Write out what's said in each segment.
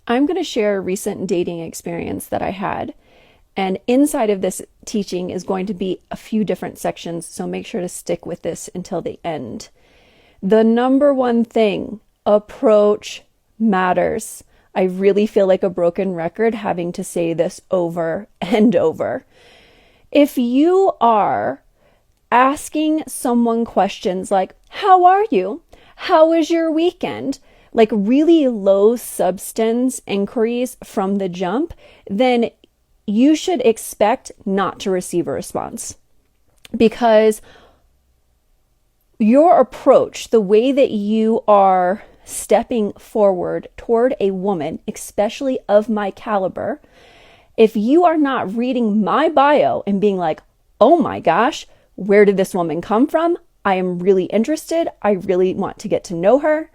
I'm going to share a recent dating experience that I had. And inside of this teaching is going to be a few different sections, so make sure to stick with this until the end. The number one thing, approach matters. I really feel like a broken record having to say this over and over. If you are asking someone questions like, how are you? How was your weekend? Like really low substance inquiries from the jump, then you should expect not to receive a response. Because your approach, the way that you are stepping forward toward a woman, especially of my caliber, if you are not reading my bio and being like, oh my gosh, where did this woman come from? I am really interested. I really want to get to know her.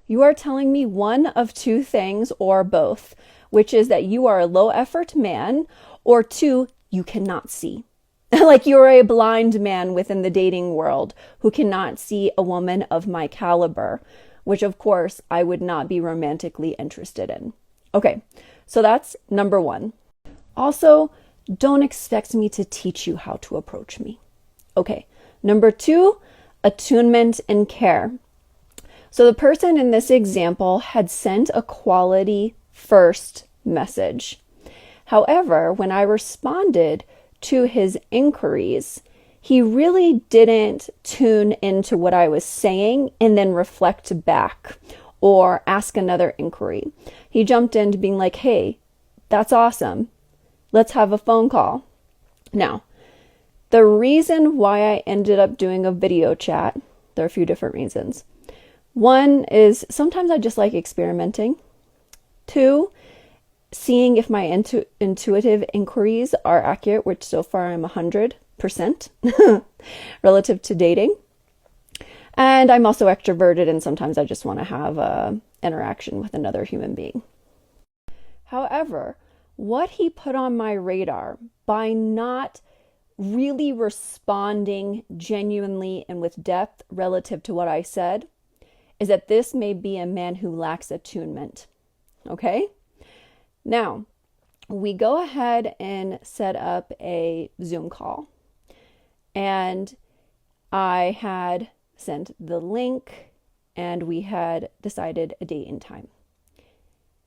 You are telling me one of two things or both, which is that you are a low effort man, or two, you cannot see. Like you're a blind man within the dating world who cannot see a woman of my caliber, which of course I would not be romantically interested in. Okay, so that's number one. Also, don't expect me to teach you how to approach me. Okay, number two, attunement and care. So the person in this example had sent a quality first message. However, when I responded to his inquiries, he really didn't tune into what I was saying and then reflect back or ask another inquiry. He jumped into being like, hey, that's awesome. Let's have a phone call. Now, the reason why I ended up doing a video chat, there are a few different reasons. One is sometimes I just like experimenting. Two, seeing if my intuitive inquiries are accurate, which so far I'm 100% relative to dating. And I'm also extroverted, and sometimes I just want to have an interaction with another human being. However, what he put on my radar by not really responding genuinely and with depth relative to what I said is that this may be a man who lacks attunement. Okay? Now, we go ahead and set up a Zoom call. And I had sent the link and we had decided a date and time.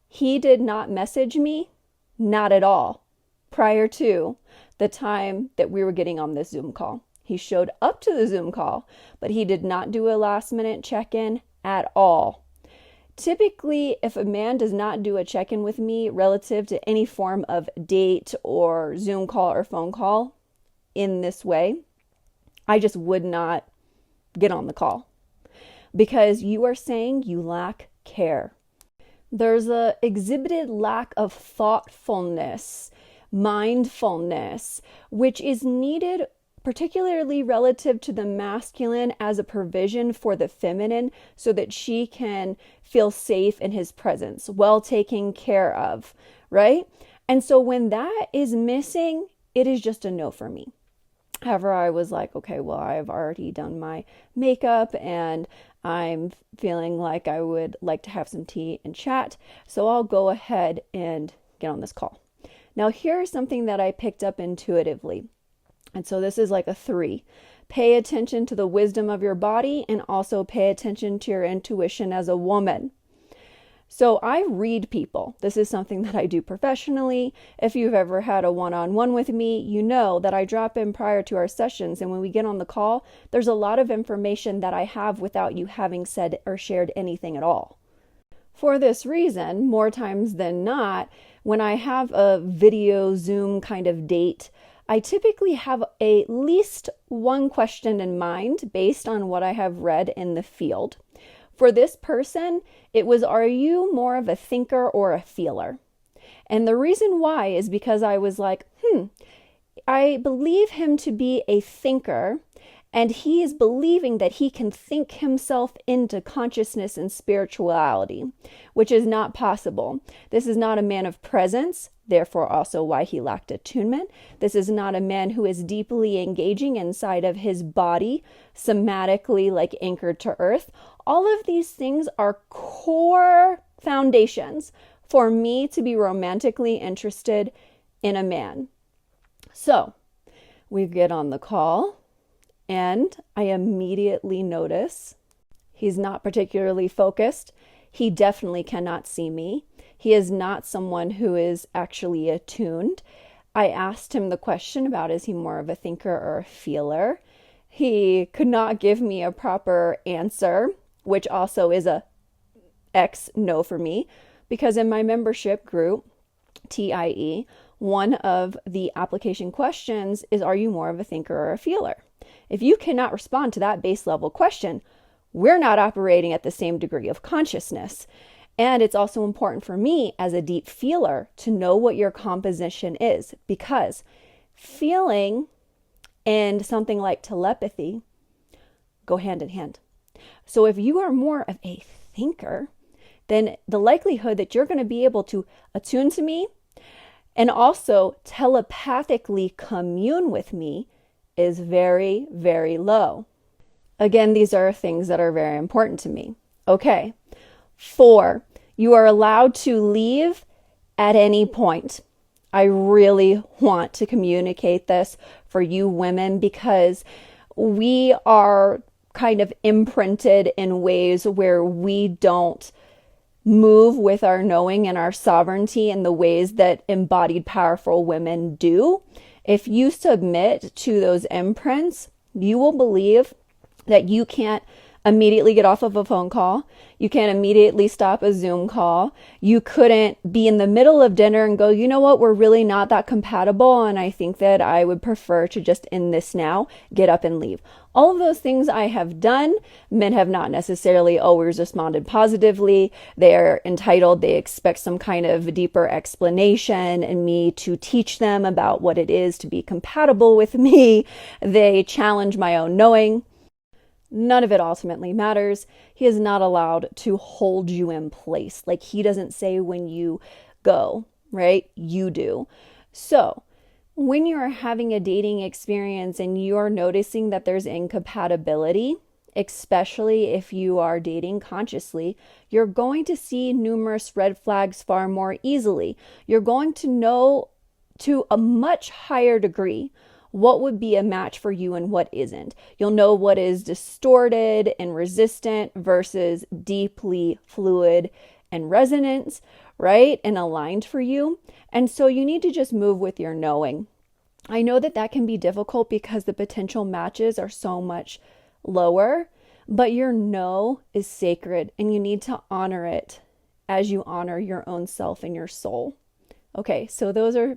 He did not message me, not at all, prior to the time that we were getting on this Zoom call. He showed up to the Zoom call, but he did not do a last minute check-in at all. Typically, if a man does not do a check-in with me relative to any form of date or Zoom call or phone call in this way, I just would not get on the call because you are saying you lack care. There's a exhibited lack of thoughtfulness, mindfulness, which is needed particularly relative to the masculine as a provision for the feminine so that she can feel safe in his presence, well taken care of, right? And so when that is missing, it is just a no for me. However, I was like, okay, well, I've already done my makeup and I'm feeling like I would like to have some tea and chat. So I'll go ahead and get on this call. Now, here's something that I picked up intuitively. And so this is like a 3. Pay attention to the wisdom of your body and also pay attention to your intuition as a woman. So I read people. This is something that I do professionally. If you've ever had a one-on-one with me, you know that I drop in prior to our sessions. And when we get on the call, there's a lot of information that I have without you having said or shared anything at all. For this reason, more times than not, when I have a video Zoom kind of date, I typically have at least one question in mind based on what I have read in the field. For this person, it was, are you more of a thinker or a feeler? And the reason why is because I was like, I believe him to be a thinker, and he is believing that he can think himself into consciousness and spirituality, which is not possible. This is not a man of presence, therefore also why he lacked attunement. This is not a man who is deeply engaging inside of his body, somatically like anchored to earth. All of these things are core foundations for me to be romantically interested in a man. So we get on the call, and I immediately notice he's not particularly focused. He definitely cannot see me. He is not someone who is actually attuned. I asked him the question about, is he more of a thinker or a feeler? He could not give me a proper answer, which also is a X no for me, because in my membership group, TIE, one of the application questions is, are you more of a thinker or a feeler? If you cannot respond to that base level question, we're not operating at the same degree of consciousness. And it's also important for me as a deep feeler to know what your composition is, because feeling and something like telepathy go hand in hand. So if you are more of a thinker, then the likelihood that you're going to be able to attune to me and also telepathically commune with me is very, very low. Again, these are things that are very important to me. Okay. 4, you are allowed to leave at any point. I really want to communicate this for you women, because we are kind of imprinted in ways where we don't move with our knowing and our sovereignty in the ways that embodied powerful women do. If you submit to those imprints, you will believe that you can't immediately get off of a phone call. You can't immediately stop a Zoom call. You couldn't be in the middle of dinner and go, you know what, we're really not that compatible, and I think that I would prefer to just end this now, get up and leave. All of those things I have done. Men have not necessarily always responded positively. They're entitled. They expect some kind of deeper explanation and me to teach them about what it is to be compatible with me. They challenge my own knowing. None of it ultimately matters. He is not allowed to hold you in place. Like, he doesn't say when you go, right? You do. So when you're having a dating experience and you're noticing that there's incompatibility, especially if you are dating consciously, you're going to see numerous red flags far more easily. You're going to know to a much higher degree what would be a match for you and what isn't. You'll know what is distorted and resistant versus deeply fluid and resonant, right? And aligned for you. And so you need to just move with your knowing. I know that that can be difficult because the potential matches are so much lower, but your no is sacred and you need to honor it as you honor your own self and your soul. Okay, so those are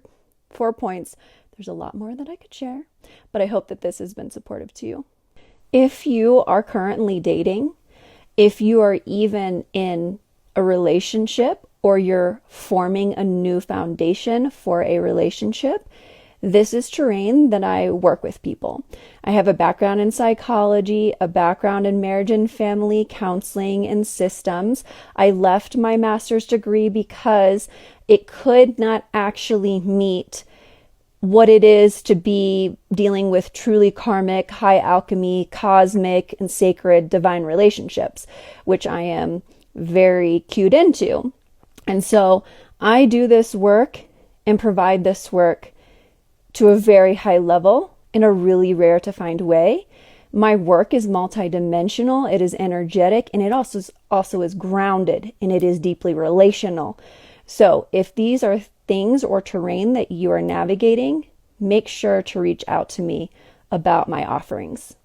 4 points. There's a lot more that I could share, but I hope that this has been supportive to you. If you are currently dating, if you are even in a relationship or you're forming a new foundation for a relationship, this is terrain that I work with people. I have a background in psychology, a background in marriage and family counseling and systems. I left my master's degree because it could not actually meet what it is to be dealing with truly karmic, high alchemy, cosmic, and sacred divine relationships, which I am very cued into. And so I do this work and provide this work to a very high level in a really rare to find way. My work is multidimensional, it is energetic, and it also is grounded, and it is deeply relational. So if these are things or terrain that you are navigating, make sure to reach out to me about my offerings.